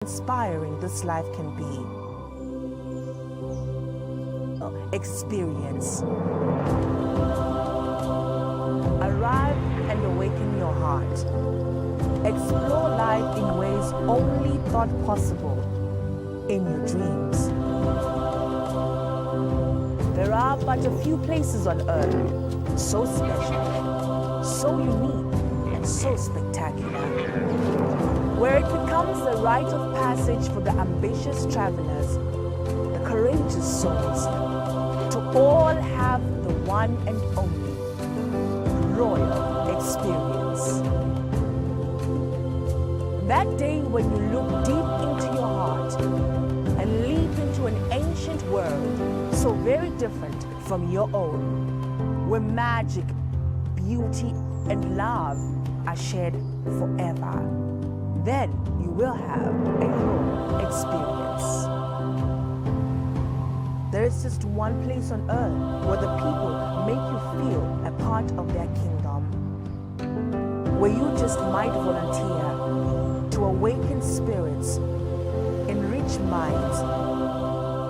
inspiring this life can be. Experience. Arrive and awaken your heart. Explore life in ways only thought possible in your dreams. There are but a few places on earth so special, so unique, and so spectacular, where it becomes a rite of passage for the ambitious travelers, the courageous souls, to all have the one and only royal experience. That day when you look deep into your heart and leap into an ancient world so very different from your own, where magic, beauty, and love are shared forever, then you will have a royal experience. There is just one place on earth where the people make you feel a part of their kingdom, where you just might volunteer to awaken spirits, enrich minds,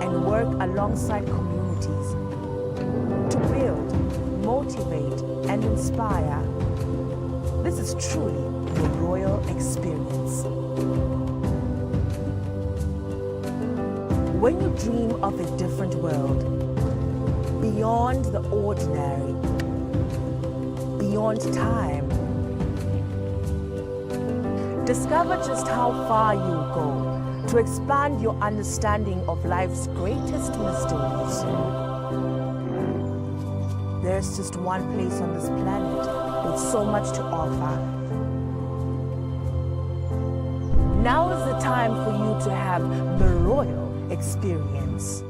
and work alongside communities to build, motivate, and inspire. This is truly the royal experience. When you dream of a different world, beyond the ordinary, beyond time, discover just how far you go to expand your understanding of life's greatest mysteries. There's just one place on this planet with so much to offer. Now is the time for you to have the royal experience.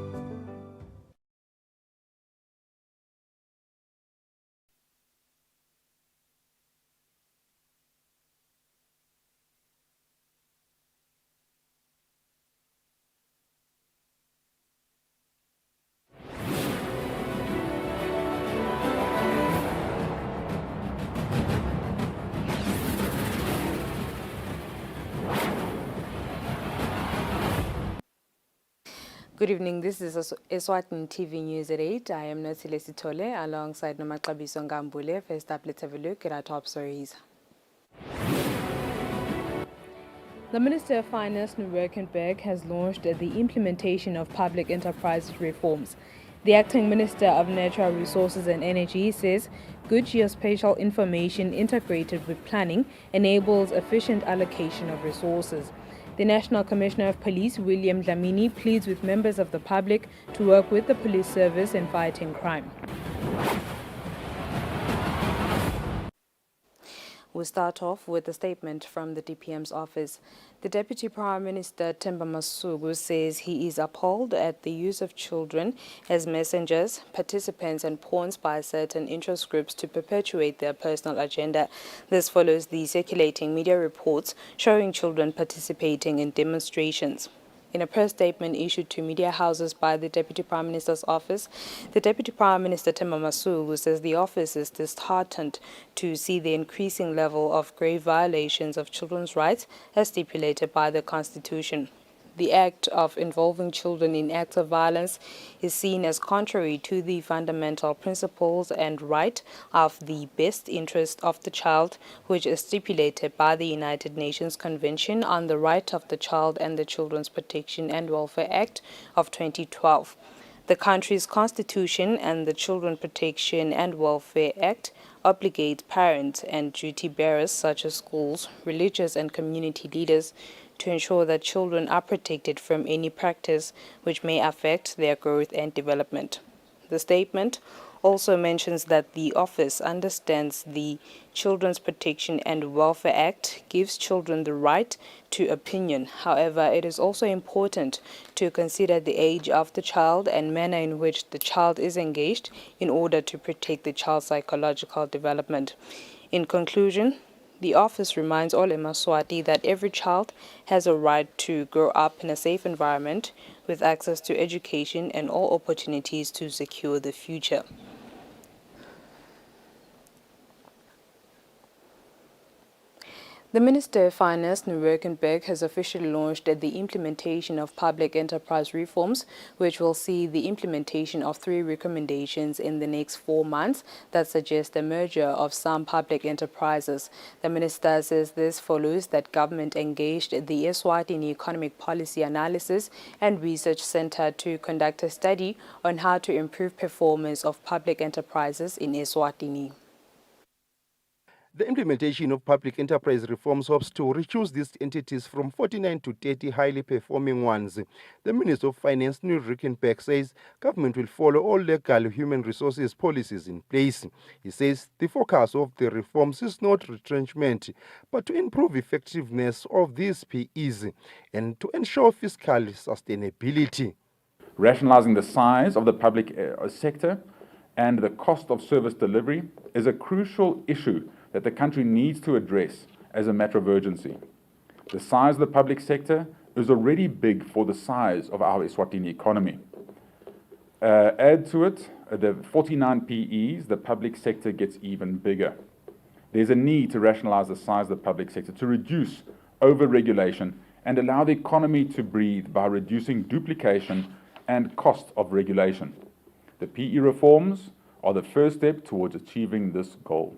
Good evening, this is Eswatini TV News at 8. I am Natsile Sitole alongside Nomakabiso Ngambule. First up, let's have a look at our top stories. The Minister of Finance, Nuwerkenberg, has launched the implementation of public enterprise reforms. The Acting Minister of Natural Resources and Energy says good geospatial information integrated with planning enables efficient allocation of resources. The National Commissioner of Police, William Dlamini, pleads with members of the public to work with the police service in fighting crime. We'll start off with a statement from the DPM's office. The Deputy Prime Minister, Themba Masuku, says he is appalled at the use of children as messengers, participants and pawns by certain interest groups to perpetuate their personal agenda. This follows the circulating media reports showing children participating in demonstrations. In a press statement issued to media houses by the Deputy Prime Minister's office, the Deputy Prime Minister Themba Masuku says the office is disheartened to see the increasing level of grave violations of children's rights as stipulated by the Constitution. The act of involving children in acts of violence is seen as contrary to the fundamental principles and right of the best interest of the child, which is stipulated by the United Nations Convention on the Right of the Child and the Children's Protection and Welfare Act of 2012. The country's constitution and the Children Protection and Welfare Act obligate parents and duty bearers such as schools, religious and community leaders to ensure that children are protected from any practice which may affect their growth and development. The statement also mentions that the office understands the Children's Protection and Welfare Act gives children the right to opinion. However, it is also important to consider the age of the child and manner in which the child is engaged in order to protect the child's psychological development. In conclusion, the office reminds all Eswatini that every child has a right to grow up in a safe environment with access to education and all opportunities to secure the future. The Minister of Finance, Nurkenberg, has officially launched the implementation of public enterprise reforms, which will see the implementation of 3 recommendations in the next 4 months that suggest the merger of some public enterprises. The Minister says this follows that government engaged the Eswatini Economic Policy Analysis and Research Center to conduct a study on how to improve performance of public enterprises in Eswatini. The implementation of public enterprise reforms hopes to reduce these entities from 49 to 30 highly performing ones. The Minister of Finance, Neil Rickenberg, says government will follow all legal human resources policies in place. He says the focus of the reforms is not retrenchment, but to improve effectiveness of these PEs and to ensure fiscal sustainability. Rationalizing the size of the public sector and the cost of service delivery is a crucial issue that the country needs to address as a matter of urgency. The size of the public sector is already big for the size of our Eswatini economy. Add to it the 49 PEs, the public sector gets even bigger. There's a need to rationalize the size of the public sector, to reduce over-regulation and allow the economy to breathe by reducing duplication and cost of regulation. The PE reforms are the first step towards achieving this goal.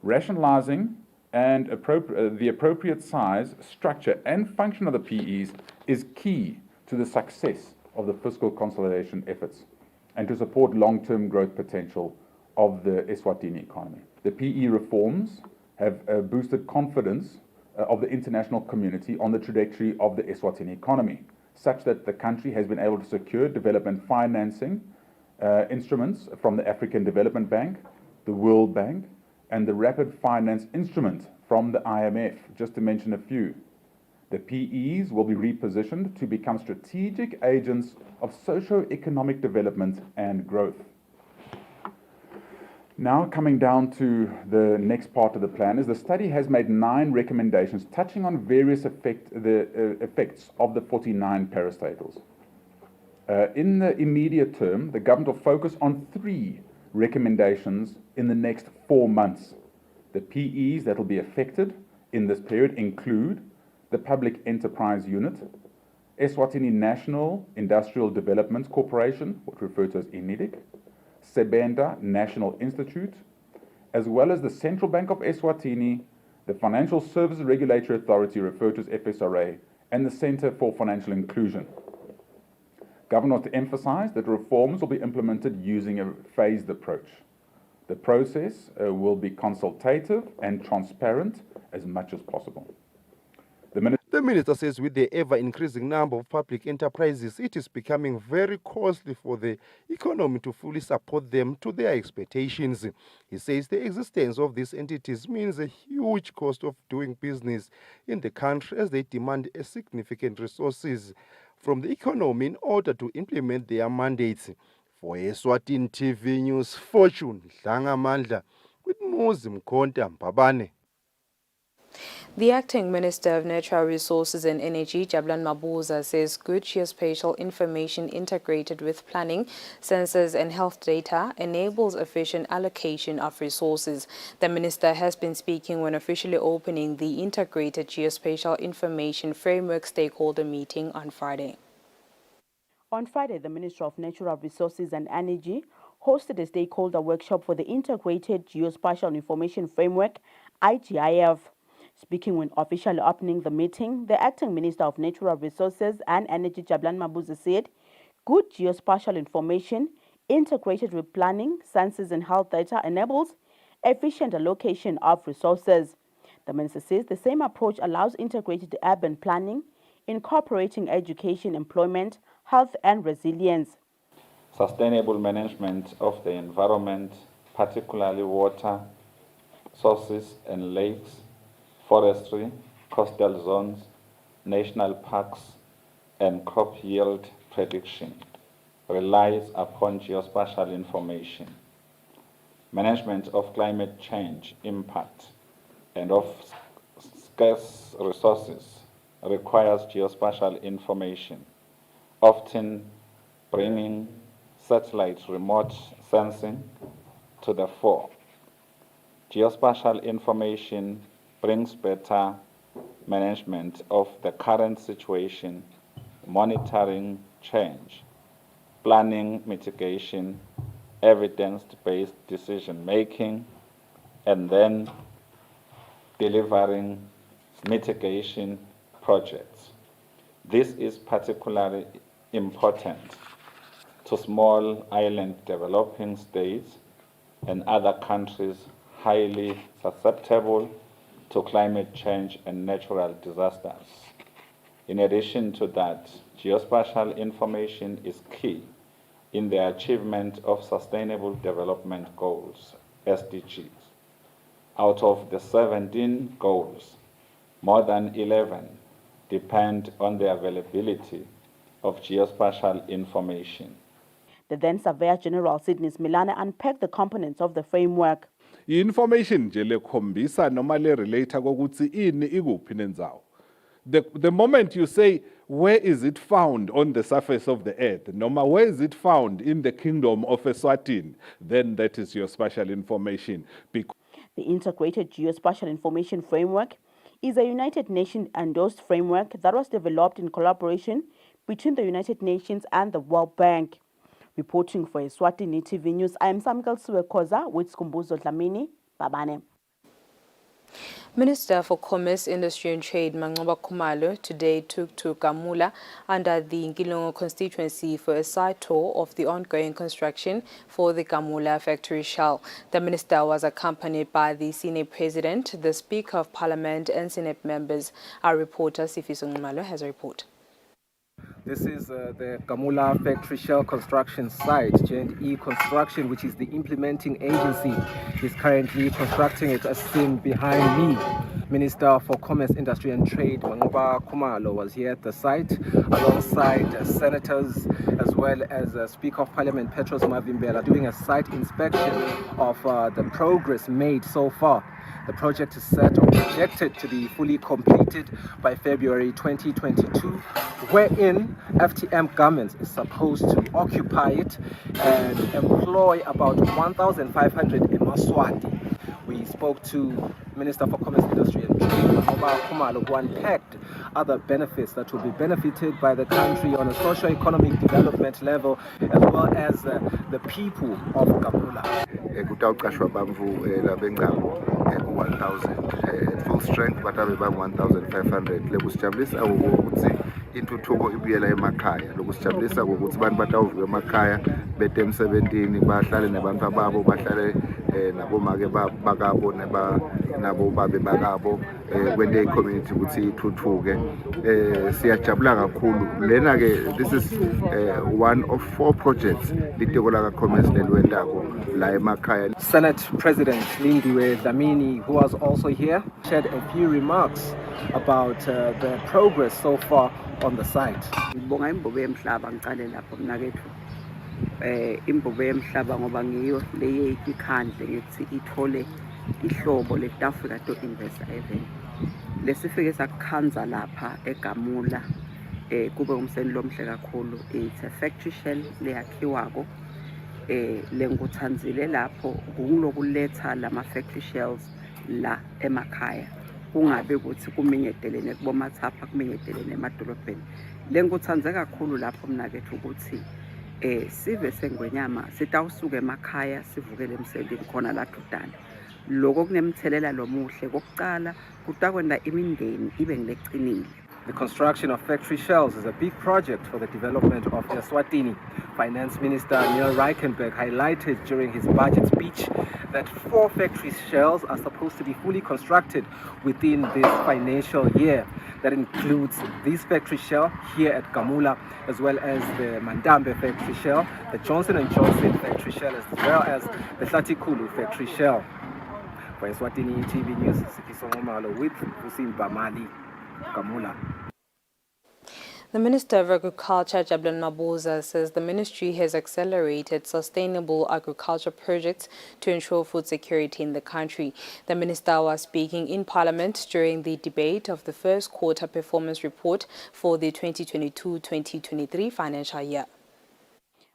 Rationalizing and the appropriate size, structure and function of the PEs is key to the success of the fiscal consolidation efforts and to support long-term growth potential of the Eswatini economy. The PE reforms have boosted confidence of the international community on the trajectory of the Eswatini economy, such that the country has been able to secure development financing instruments from the African Development Bank, the World Bank, and the Rapid Finance Instrument from the IMF, just to mention a few. The PEs will be repositioned to become strategic agents of socio-economic development and growth. Now coming down to the next part of the plan is the study has made 9 recommendations touching on various effects of the 49 parastatals. In the immediate term, the government will focus on 3 recommendations in the next 4 months. The PEs that will be affected in this period include the Public Enterprise Unit, Eswatini National Industrial Development Corporation, what we refer to as ENIDIC, Sebenda National Institute, as well as the Central Bank of Eswatini, the Financial Services Regulatory Authority, referred to as FSRA, and the Center for Financial Inclusion. Government to emphasize that reforms will be implemented using a phased approach. The process will be consultative and transparent as much as possible. The Minister says with the ever-increasing number of public enterprises, it is becoming very costly for the economy to fully support them to their expectations. He says the existence of these entities means a huge cost of doing business in the country as they demand a significant resources from the economy in order to implement their mandates. For Eswatini TV News, Fortune Dlangamandla with Muzi Mkhonta Mbabane. The Acting Minister of Natural Resources and Energy, Jabulani Mabuza, says good geospatial information integrated with planning, sensors and health data enables efficient allocation of resources. The minister has been speaking when officially opening the Integrated Geospatial Information Framework Stakeholder Meeting on Friday. On Friday, the Minister of Natural Resources and Energy hosted a stakeholder workshop for the Integrated Geospatial Information Framework, IGIF. Speaking when officially opening the meeting, the Acting Minister of Natural Resources and Energy, Jabulani Mabuza, said good geospatial information integrated with planning, sensors and health data enables efficient allocation of resources. The minister says the same approach allows integrated urban planning, incorporating education, employment, health and resilience. Sustainable management of the environment, particularly water, sources and lakes, forestry, coastal zones, national parks, and crop yield prediction relies upon geospatial information. Management of climate change impact and of scarce resources requires geospatial information, often bringing satellite remote sensing to the fore. Geospatial information brings better management of the current situation, monitoring change, planning mitigation, evidence-based decision-making, and then delivering mitigation projects. This is particularly important to small island developing states and other countries highly susceptible to climate change and natural disasters. In addition to that, geospatial information is key in the achievement of Sustainable Development Goals, SDGs. Out of the 17 goals, more than 11 depend on the availability of geospatial information. The then Surveyor General Sydney Milane unpacked the components of the framework. I-information nje lekhombisa noma le-relate kokuthi ini ikuphi nendzawo. The moment you say, where is it found on the surface of the earth, noma where is it found in the kingdom of Eswatini, then that is your spatial information. The Integrated Geospatial Information Framework is a United Nations endorsed framework that was developed in collaboration between the United Nations and the World Bank. Reporting for Eswatini TV News, I am Samkel Suwekoza with Skumbuzo Dlamini. Babane. Minister for Commerce, Industry and Trade, Mangoba Khumalo, today took to Gamula under the Nkilongo constituency for a site tour of the ongoing construction for the Gamula factory shell. The minister was accompanied by the Senate President, the Speaker of Parliament and Senate members. Our reporter, Sifiso Ngumalo, has a report. This is the Gamula factory shell construction site. J&E Construction, which is the implementing agency, is currently constructing it, as seen behind me. Minister for Commerce, Industry and Trade, Mangoba Khumalo, was here at the site alongside senators as well as Speaker of Parliament Petros Mavimbela, doing a site inspection of the progress made so far. The project is set or projected to be fully completed by February 2022, wherein FTM government is supposed to occupy it and employ about 1,500 Eswatini. We spoke to Minister for Commerce, Industry and Trade, Mangoba Khumalo, who unpacked other benefits that will be benefited by the country on a socio-economic development level, as well as the people of Gamula. 1,000 full strength, but abe 1,500 lekusijabulisa ukuthi intuthuko ibuyela emakhaya. Lokusijabulisa ukuthi abantu batawuvuka emakhaya bete emsebentini, bahlale nabantu ababo, bahlale nabomake bakabo nabo babe bakabo, kwente community ukuthi ithuthuke. Siyajabula kakhulu. Lena ke, this is one of 4 projects litiko la commerce lelwendako la emakhaya. Senate President Lindiwe Dlamini, who was also here, shared a few remarks about the progress so far on the site. Ngibonga imbobo yemhlaba ngicale lapho mnakethu. Imbobo yemhlaba ngoba ngiyo leye ikhandle ngithi ithole ihlobo le-Africa to Investor Event. Lesifike sakukhanza lapha eGamula kube umseni lomhle kakhulu. It's a factory shell leyakhiwako. Lenguthanzile lapho kungilokuletha lama factory shells la emakhaya. Kungabe ukuthi kuminyedelene kubomathapha kuminyedelene emadolobheni. Lenguthanze kakhulu lapho mnakethu ukuthi sive sengwenyama sitawusuka emakhaya sivukele emsebenzini khona la Dudane. Lokho kunemthelela lomuhle kokuqala kutakwenda imindeni ibe ngileqinile. The construction of factory shells is a big project for the development of Eswatini. Finance Minister Neil Reichenberg highlighted during his budget speech that 4 factory shells are supposed to be fully constructed within this financial year. That includes this factory shell here at Gamula, as well as the Mandambe factory shell, the Johnson & Johnson factory shell, as well as the Horticulture factory shell. For Eswatini TV News, Sifiso Ngumalo with Usimba Mali, Gamula. The Minister of Agriculture, Jablan Mabuza, says the ministry has accelerated sustainable agriculture projects to ensure food security in the country. The minister was speaking in Parliament during the debate of the first quarter performance report for the 2022-2023 financial year.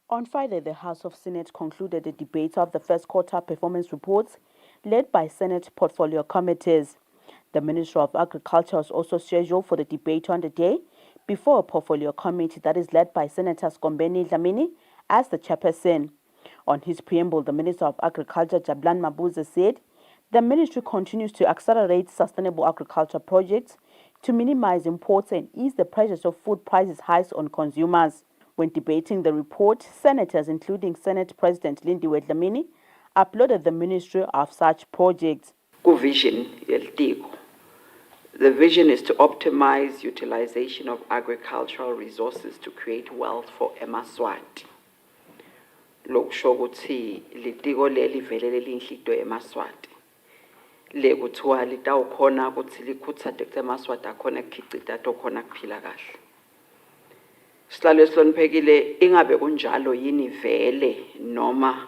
On Friday, the House of Senate concluded the debate of the first quarter performance reports led by Senate portfolio committees. The Ministry of Agriculture was also scheduled for the debate on the day before a portfolio committee that is led by Senator Skombeni Dlamini as the chairperson. On his preamble, the Minister of Agriculture, Jabulani Mabuza, said the ministry continues to accelerate sustainable agriculture projects to minimize imports and ease the pressures of food prices hikes on consumers. When debating the report, senators, including Senate President Lindiwe Dlamini, applauded the ministry of such projects. Vision yelitiko. The vision is to optimize utilization of agricultural resources to create wealth for eMaswati. Lokusho ukuthi litiko leli velele linhlito eMaswati. Le kuthiwa litawukhona ukuthi likhuthaze ukuthi eMaswati akhona kukhicita tokhona kuphila kahle. Sihlalo esihloniphekile ingabe kunjalo yini vele noma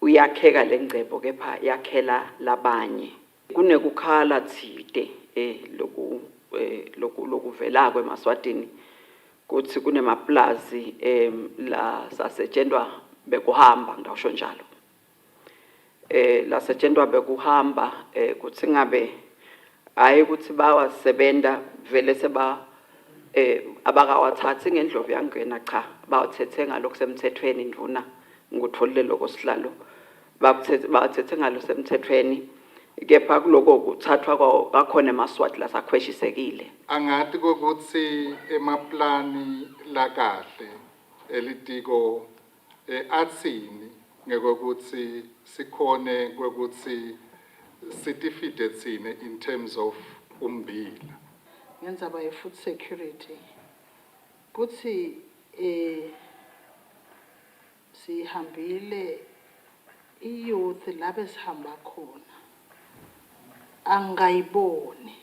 uyakheka lengcebo kepha yakhela labanye. Kunekukhala thide lokuvela kweMaswatini kuthi kunemaplazi la sasetshenzwa bekuhamba ngawusho njalo. La setshenzwa bekuhamba kuthi ngabe hayi ukuthi bawasebenta vele seba abakawathathi ngendlovu yangena cha bawathethe ngalokho semthethweni ndvuna ngutholile lokho sihlalo bawathethe ngalo semthethweni kepha kuloko kuthathwa kakhona eMaswati la sakhweshisekile. Angathi ukuthi emaplani la kahle elitiko atsini ngekokuthi sikhone kwekuthi sitifide tsine in terms of umbila. Ngendzaba ye food security kuthi sihambile iyouth labe sihamba khona angayiboni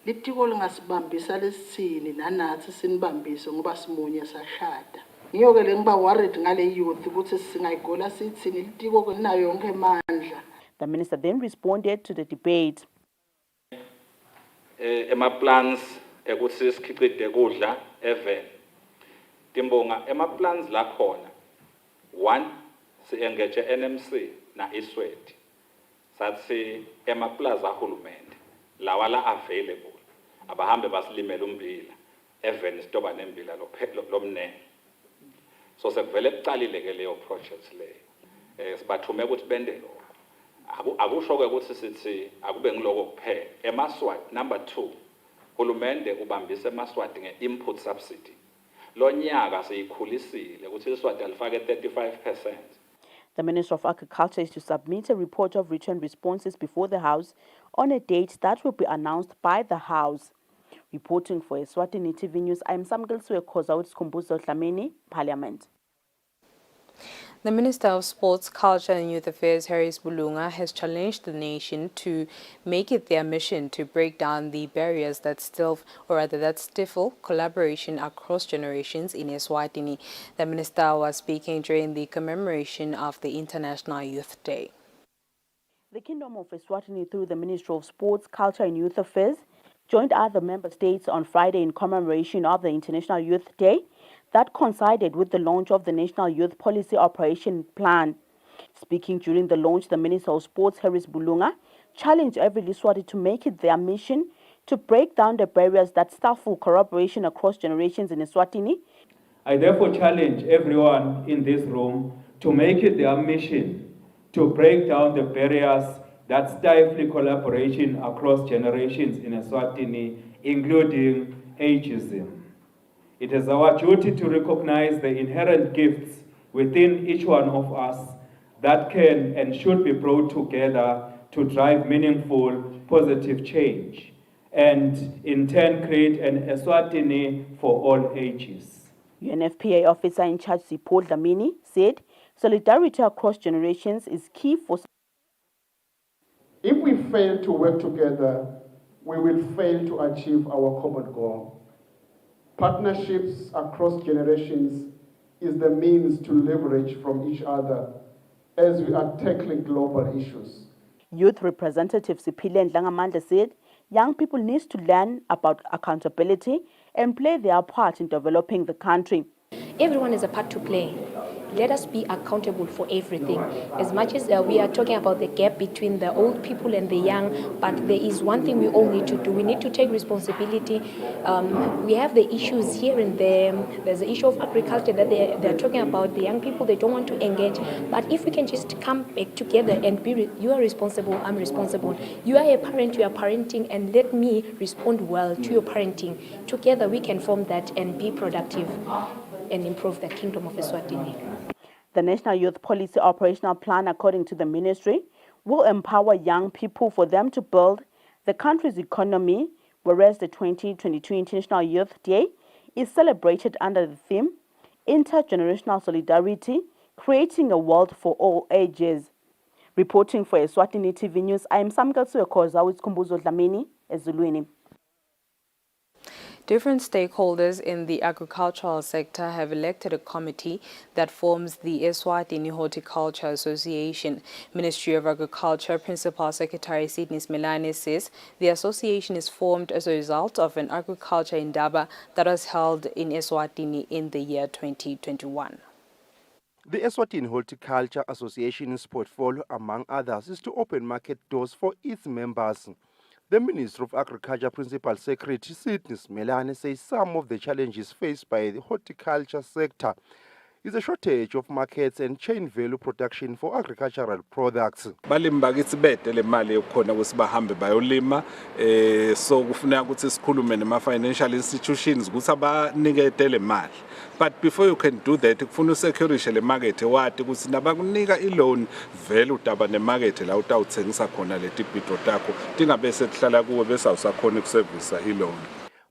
litiko lingasibambisa lesitsini nanathi sinibambise ngoba simunye sashada. Ngiyo ke lengiba worried ngale youth ukuthi singayigola sithini litiko kunayo yonke amandla. The minister then responded to the debate. Ema-plans ukuthi sikhicide kudla evele. Timbonga ema-plans la khona. 1 si-engage NMC na Eswatini. Sathi ema-plaza ahulumende lawa la available. Abahambe basilimela umbila evele sitoba nembila lomnene. So sekuvele kucalile ke leyo project leyo. Sibathume ukuthi bende lokho. Akusho ke ukuthi sithi akube ngiloko kuphela. eMaswati number 2 hulumende ubambise eMaswati nge-input subsidy. Lo nyaka siyikhulisile ukuthi iSwati alifake 35%. The Minister of Agriculture is to submit a report of written responses before the House on a date that will be announced by the House. Reporting for Eswatini TV News, I am Samgilswe Khoza Skhumbuzo Dlamini, Parliament. The Minister of Sports, Culture and Youth Affairs, Harris Bulunga, has challenged the nation to make it their mission to break down the barriers that stifle collaboration across generations in Eswatini. The minister was speaking during the commemoration of the International Youth Day. The Kingdom of Eswatini, through the Ministry of Sports, Culture and Youth Affairs, joined other member states on Friday in commemoration of the International Youth Day that coincided with the launch of the National Youth Policy Operation Plan. Speaking during the launch, the Minister of Sports, Harris Bulunga, challenged every Eswati to make it their mission to break down the barriers that stifle collaboration across generations in Eswatini. I therefore challenge everyone in this room to make it their mission to break down the barriers that stifle collaboration across generations in Eswatini, including ageism. It is our duty to recognize the inherent gifts within each one of us that can and should be brought together to drive meaningful, positive change, and in turn create an Eswatini for all ages. UNFPA officer in charge, Paul Dlamini, said solidarity across generations is key for. If we fail to work together, we will fail to achieve our common goal. Partnerships across generations is the means to leverage from each other as we are tackling global issues. Youth Representative Sipile Ndlangamandla said young people need to learn about accountability and play their part in developing the country. Everyone has a part to play. let us be accountable for everything. As much as we are talking about the gap between the old people and the young, but there is one thing we all need to do. We need to take responsibility. We have the issues here and there. There's the issue of agriculture that they're talking about. The young people, they don't want to engage. But if we can just come back together and be, you are responsible, I'm responsible. You are a parent, you are parenting, and let me respond well to your parenting. Together we can form that and be productive and improve the Kingdom of Eswatini. The National Youth Policy Operational Plan, according to the ministry, will empower young people for them to build the country's economy, whereas the 2022 International Youth Day is celebrated under the theme Intergenerational Solidarity, Creating a World for All Ages. Reporting for Eswatini TV News, I am Samka Tsuyokoza with Kumbuzo Dlamini, Ezulwini. Different stakeholders in the agricultural sector have elected a committee that forms the Eswatini Horticulture Association. Ministry of Agriculture Principal Secretary Sidney Smelane says the association is formed as a result of an agriculture indaba that was held in Eswatini in the year 2021. The Eswatini Horticulture Association's portfolio, among others, is to open market doors for its members. The Minister of Agriculture Principal Secretary Sidney Smelane says some of the challenges faced by the horticulture sector is a shortage of markets and chain value production for agricultural products. Balimi bakithi bedele imali yokhona ukuthi bahambe bayolima so kufuneka ukuthi sikhulume nema financial institutions ukuthi abaniketele imali. But before you can do that kufuna usecurity le market wathi ukuthi nabakunika iloan vele udaba ne market la utawuthengisa khona leti bidro takho tingabe sekuhlala kuwe bese awusakhona ukuservice iloan.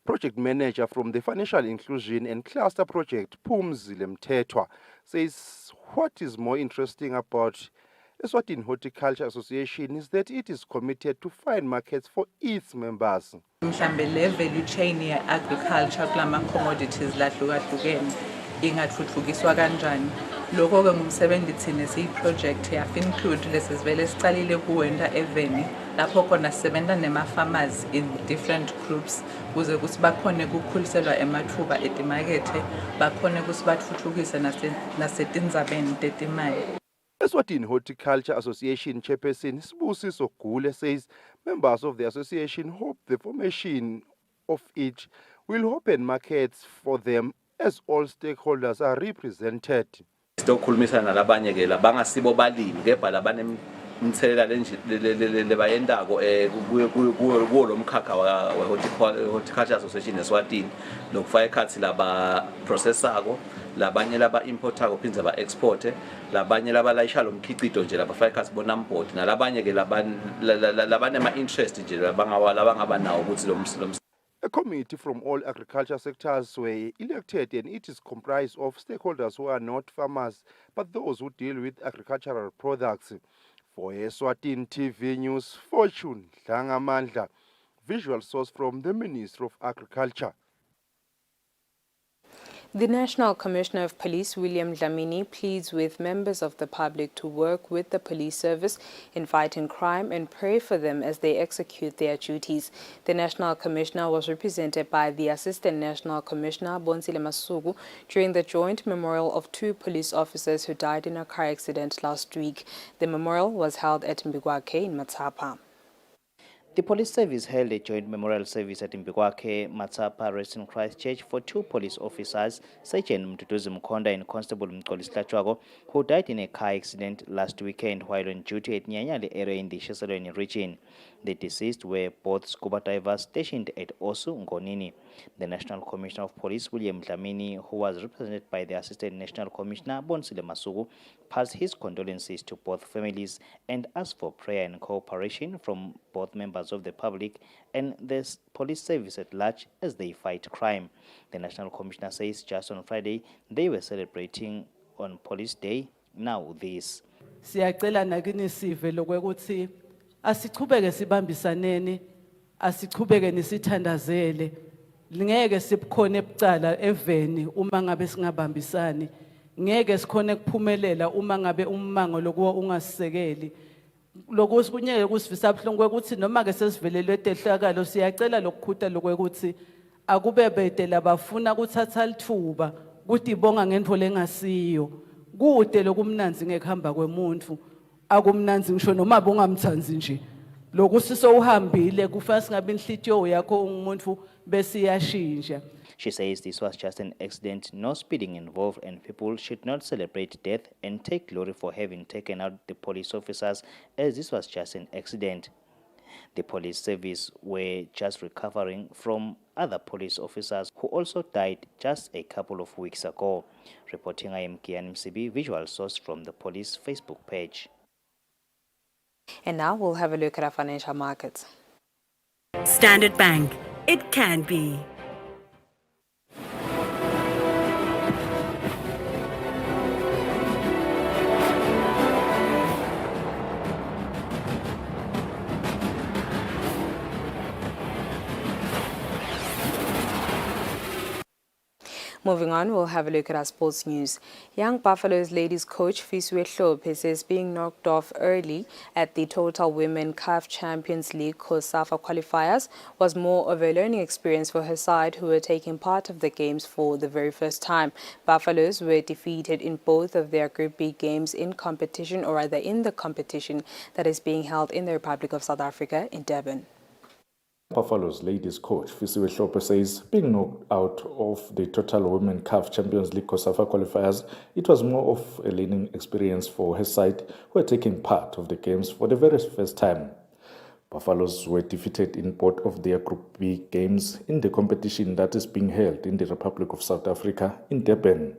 Project manager from the Financial Inclusion and Cluster Project, Phumzile Mthethwa, says what is more interesting about Eswatini Horticulture Association is that it is committed to find markets for its members. Mhlambe le value chain ya agriculture kulama commodities lahlukahlukene ingathuthukiswa kanjani. Lokho ke ngumsebenzi thina siyi-project yafinclude lesivele sicalile kuwenda eveni lapho khona sisebenza nema-farmers in different groups kuze ukuthi bakhone ukukhuliselwa emathuba etimakethe bakhone ukuthi bathuthukise nasetindzabeni tetimali. Eswatini Horticulture Association Chairperson Sibusiso Gule says members of the association hope the formation of it will open markets for them as all stakeholders are represented. Sitokhulumisana nalabanye ke labangasibo balimi kepha labane umthelela lebayendako kuwo lo mkhakha wa Horticulture Association Eswatini lokufaka ikhathi laba processako labanye laba importako phindze ba export labanye laba layisha lo mkhicito nje labafaka ikhathi bona import nalabanye ke labane ma interest nje labangaba nawo ukuthi lo. A committee from all agriculture sectors were elected, and it is comprised of stakeholders who are not farmers, but those who deal with agricultural products. For Eswatini TV News, Fortune Dlangamandla, visual source from the Ministry of Agriculture. The National Commissioner of Police, William Dlamini, pleads with members of the public to work with the police service in fighting crime and pray for them as they execute their duties. The National Commissioner was represented by the Assistant National Commissioner, Bonsile Masuku, during the joint memorial of 2 police officers who died in a car accident last week. The memorial was held at Mbigwake in Matsapa. The police service held a joint memorial service at Mbigwake, Matsapa, Resting Christ Church for 2 police officers, Sergeant Mtutuzi Mkonda and Constable Mkolis Tlachwago, who died in a car accident last weekend while on duty at Nyanyali area in the Sheselweni region. The deceased were both scuba divers stationed at Osu, Ngonini. The National Commissioner of Police, William Dlamini, who was represented by the Assistant National Commissioner, Bonsile Masuku, passed his condolences to both families and asked for prayer and cooperation from both members of the public and the police service at large as they fight crime. The National Commissioner says just on Friday they were celebrating on Police Day. Now this. Siyacela nakini sive lokwekuthi asichubeke sibambisaneni asichubeke nisithandazele ngeke sibukhone ebucala eveni uma ngabe singabambisani ngeke sikhone kuphumelela uma ngabe ummango lokuwa ungasisekeli lokuthi kunyeke kusifisa abhlungu ukuthi noma ke sesivelelwe tehlakalo siyacela lokukhuta lokwekuthi akube bede labafuna ukuthatha lithuba ukuthi ibonga ngendvo lengasiyo kude lokumnanzi ngekuhamba kwemuntu akumnanzi ngisho noma bongamthanzi nje lokhu sisowuhambile kufa singabe inhlitiyo yakho umuntu bese iyashintsha. She says this was just an accident, no speeding involved, and people should not celebrate death and take glory for having taken out the police officers, as this was just an accident. The police service were just recovering from other police officers who also died just a couple of weeks ago. Reporting, I am Kian MCB, visual source from the police Facebook page. And now we'll have a look at our financial markets. Standard Bank. It can be. Moving on, we'll have a look at our sports news. Young Buffaloes ladies coach Fiswe Hlophe says being knocked off early at the Total Women CAF Champions League COSAFA qualifiers was more of a learning experience for her side, who were taking part of the games for the very first time. Buffaloes were defeated in both of their Group B games in competition, or rather in the competition that is being held in the Republic of South Africa in Durban. Buffalo's ladies coach Fiswe Hlophe says being knocked out of the Total Women CAF Champions League COSAFA qualifiers, it was more of a learning experience for her side, who were taking part of the games for the very first time. Buffaloes were defeated in both of their Group B games in the competition that is being held in the Republic of South Africa in Durban.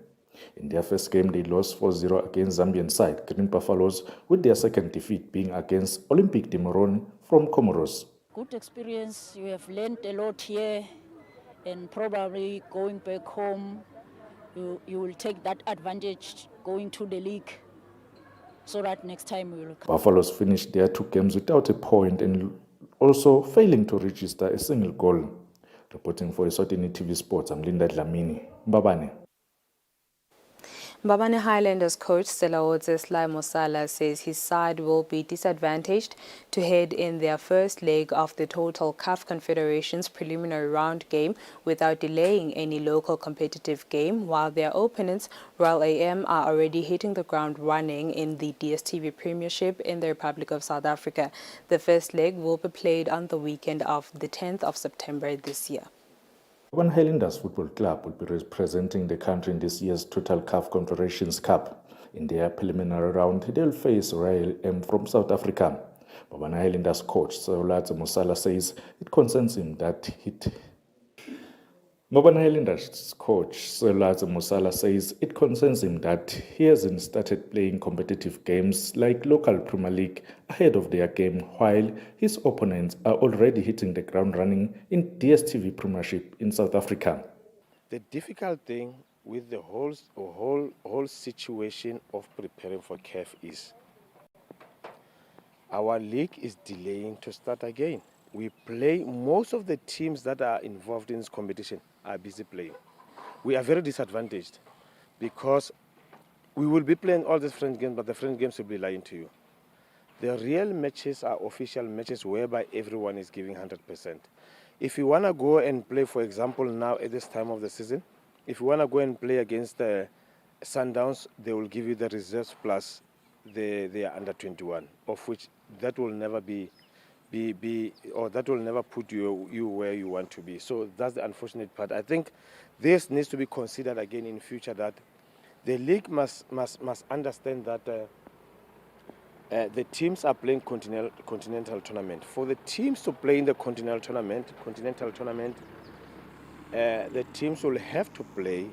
In their first game, they lost 4-0 against Zambian side Green Buffaloes, with their second defeat being against Olympique de Morone from Comoros. Good experience. You have learned a lot here, and probably going back home, you will take that advantage going to the league, so that next time we will come. Buffaloes finished their two games without a point and also failing to register a single goal. Reporting for Eswatini TV Sports, I'm Linda Dlamini. Mbabane. Mbabane Highlanders coach Selaotse Mosala says his side will be disadvantaged to head in their first leg of the Total CAF Confederations preliminary round game without delaying any local competitive game, while their opponents, Royal AM, are already hitting the ground running in the DStv Premiership in the Republic of South Africa. The first leg will be played on the weekend of the 10th of September this year. Durban Highlanders Football Club will be representing the country in this year's Total CAF Confederations Cup. In their preliminary round, they'll face Royal M from South Africa. Durban Highlanders coach Selaotse Mosala says it concerns him that he hasn't started playing competitive games like local Premier League ahead of their game, while his opponents are already hitting the ground running in DStv Premiership in South Africa. The difficult thing with the whole situation of preparing for CAF is our league is delaying to start again. We play, most of the teams that are involved in this competition are busy playing. We are very disadvantaged because we will be playing all these friend games, but the friend games will be lying to you. The real matches are official matches whereby everyone is giving 100%. If you want to go and play, for example, now at this time of the season, if you want to go and play against the Sundowns, they will give you the reserves plus the under 21, of which that will never that will never put you where you want to be. So that's the unfortunate part. I think this needs to be considered again in future, that the league must understand that the teams are playing continental tournament. For the teams to play in the continental tournament, the teams will have to play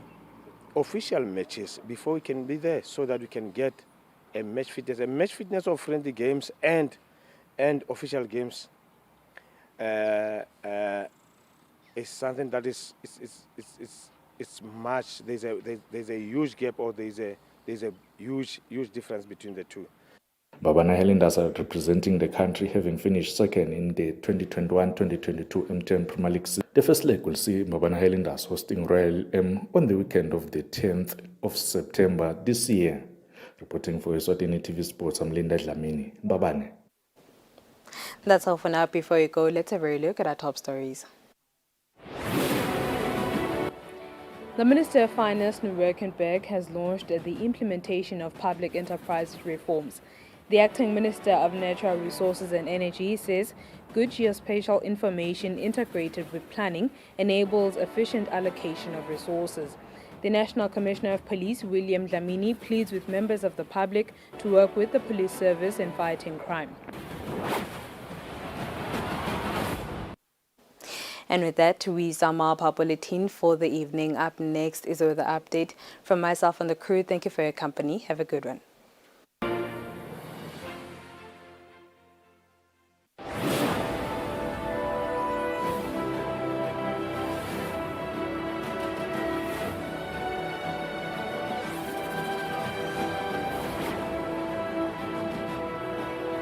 official matches before we can be there, so that we can get a match fitness of friendly games and official games is something that is much. There's a huge gap, or there's a huge difference between the two. Durban Highlanders are representing the country, having finished second in the 2021-2022 MTN Premier League. The first leg will see Durban Highlanders hosting Royal M on the weekend of the 10th of September this year. Reporting for Eswatini TV Sports, I'm Linda Dlamini. Mbabane. That's all for now. Before you go, let's have a look at our top stories. The Minister of Finance, Nuwerkenberg, has launched the implementation of public enterprise reforms. The acting Minister of Natural Resources and Energy says good geospatial information integrated with planning enables efficient allocation of resources. The National Commissioner of Police, William Dlamini, pleads with members of the public to work with the police service in fighting crime. And with that, we sum up our bulletin for the evening. Up next is the update from myself and the crew. Thank you for your company. Have a good one.